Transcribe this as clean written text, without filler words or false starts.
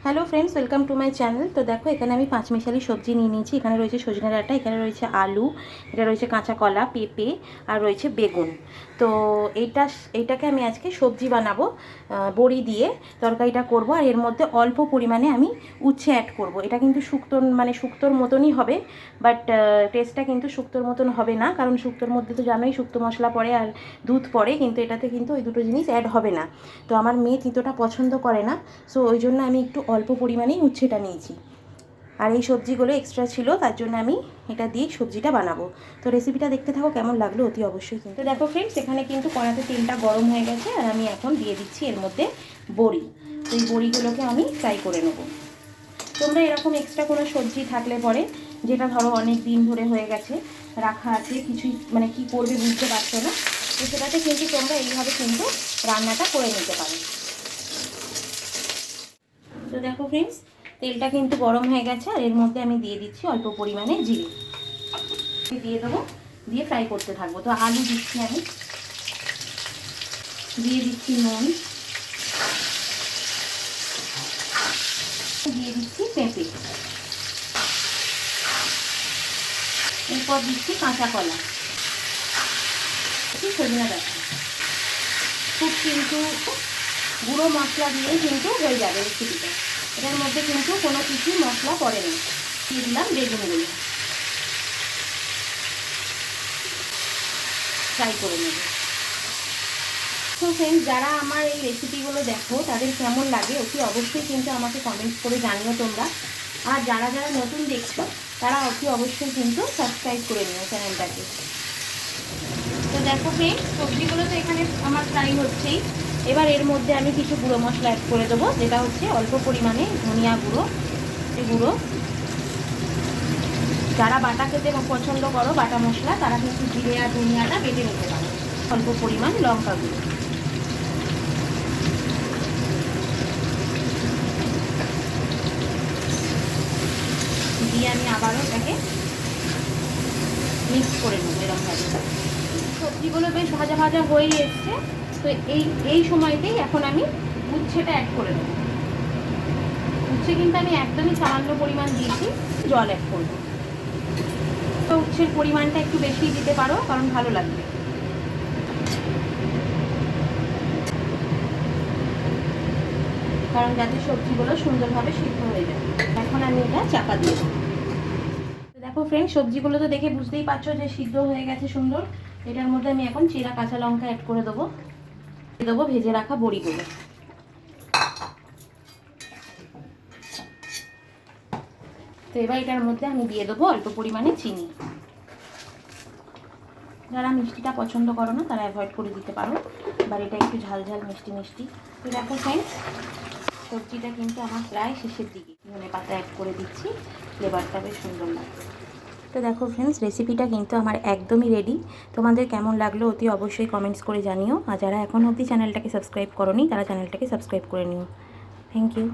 Hello friends, welcome to my channel. তো দেখো, এখানে আমি পাঁচমিশালি সবজি নিয়ে নিয়েছি। এখানে রয়েছে সজনে ডাঁটা, এখানে রয়েছে আলু, এটা রয়েছে কাঁচা কলা, পেঁপে আর রয়েছে বেগুন। তো এইটাকে আমি আজকে সবজি বানাবো, বড়ি দিয়ে তরকারিটা করব। আর এর মধ্যে অল্প পরিমাণে আমি উচ্ছে অ্যাড করব। এটা কিন্তু শুক্তোর মতনই হবে, বাট টেস্টটা কিন্তু শুক্তোর মতন হবে না, কারণ শুক্তোর মধ্যে তো জানোই শুক্তো মশলা পড়ে আর দুধ পড়ে, কিন্তু এটাতে কিন্তু ওই দুটো জিনিস অ্যাড হবে না। তো আমার মেয়ে তিতোটা পছন্দ করে না, সো ওই জন্য আমি একটু অল্প পরিমাণেই উচ্ছেটা নিয়েছি। আর এই সবজিগুলো এক্সট্রা ছিল, তার জন্য আমি এটা দিয়েই সবজিটা বানাবো। তো রেসিপিটা দেখতে থাকো, কেমন লাগলো অতি অবশ্যই কিন্তু। তো দেখো ফ্রেন্ডস, এখানে কিন্তু কড়াতে তেলটা গরম হয়ে গেছে, আর আমি এখন দিয়ে দিচ্ছি এর মধ্যে বড়ি। তো এই বড়িগুলোকে আমি ফ্রাই করে নেব। তোমরা এরকম এক্সট্রা কোনো সবজি থাকলে পরে, যেটা ধরো অনেক দিন ধরে হয়ে গেছে, রাখা আছে, কিছুই কী করবে বুঝতে পারছো না, তো সেটাতে কিন্তু তোমরা এইভাবে কিন্তু রান্নাটা করে নিতে পারো। তো দেখো ফ্রেন্ডস, তেলটা কিন্তু গরম হয়ে গেছে, আর এর মধ্যে আমি দিয়ে দিচ্ছি অল্প পরিমাণে জিরে দিয়ে দেবো, দিয়ে ফ্রাই করতে থাকবো। তো আলু দিচ্ছি আমি, দিয়ে দিচ্ছি নুন, দিয়ে দিচ্ছি পেঁপে, এরপর দিচ্ছি কাঁচা কলা, সজনে ডাঁটা। খুব কিন্তু গুঁড়ো মশলা দিয়েই কিন্তু হয়ে যাবে রেসিপিটা। এটার মধ্যে কিন্তু কোনো কিছু মশলা পড়ে না। দিয়ে দিলাম বেগুনগুলো, ফ্রাই করে নেব। তো ফ্রেন্ডস, যারা আমার এই রেসিপিগুলো দেখো তাদের কেমন লাগে অতি অবশ্যই কিন্তু আমাকে কমেন্টস করে জানিও তোমরা। আর যারা যারা নতুন দেখছো তারা অতি অবশ্যই কিন্তু সাবস্ক্রাইব করে নিও চ্যানেলটাকে। তো দেখো ফ্রেন্ডস, সবজিগুলো তো এখানে আমার ফ্রাই হচ্ছেই। এবার এর মধ্যে আমি কিছু গুঁড়ো মশলা অ্যাড করে দেবো, যেটা হচ্ছে অল্প পরিমাণে ধনিয়া গুঁড়ো। যারা বাটা খেতে পছন্দ করো, বাটা মশলা, তারা কিন্তু জিরে আর ধনিয়াটা বেটে নিতে পারো। অল্প পরিমাণ লঙ্কা গুঁড়ো দিয়ে আমি আবারও এটাকে মিক্স করে নেবো এরকমভাবে। সবজিগুলো বেশ ভাজা ভাজা হয়ে এসছে। তো এই সময়তেই এখন আমি উচ্ছেটা অ্যাড করে দেবো। উচ্ছে কিন্তু আমি একদমই সামান্য পরিমাণ দিয়েছি, জল অ্যাড করবো। তো উচ্ছের পরিমাণটা একটু বেশি দিতে পারো, কারণ ভালো লাগবে। কারণ যাতে সবজিগুলো সুন্দরভাবে সিদ্ধ হয়ে যায়। এখন আমি এটা চাপা দিয়ে দেবো। দেখো ফ্রেন্ড, সবজিগুলো তো দেখে বুঝতেই পারছো যে সিদ্ধ হয়ে গেছে সুন্দর। এটার মধ্যে আমি এখন চিরা কাঁচা লঙ্কা অ্যাড করে দেবো, ভেজে রাখা বড়িগুলো। তো এবার এটার মধ্যে আমি দিয়ে দেবো অল্প পরিমাণে চিনি। যারা মিষ্টিটা পছন্দ করো না তারা অ্যাভয়েড করে দিতে পারো, বা এটা একটু ঝাল ঝাল মিষ্টি মিষ্টি। তো দেখো ফ্রেন্ডস, সবজিটা কিন্তু আমার প্রায় শেষের দিকে। ধনে পাতা অ্যাড করে দিচ্ছি, ফ্লেভারটা বেশ সুন্দর লাগবে। তো দেখো ফ্রেন্ডস, রেসিপিটা কিন্তু আমার একদমই রেডি। তোমাদের কেমন লাগলো অতি অবশ্যই কমেন্টস করে জানিও। আর যারা এখন অবধি চ্যানেলটাকে সাবস্ক্রাইব করোনি তারা চ্যানেলটাকে সাবস্ক্রাইব করে নিও। Thank you.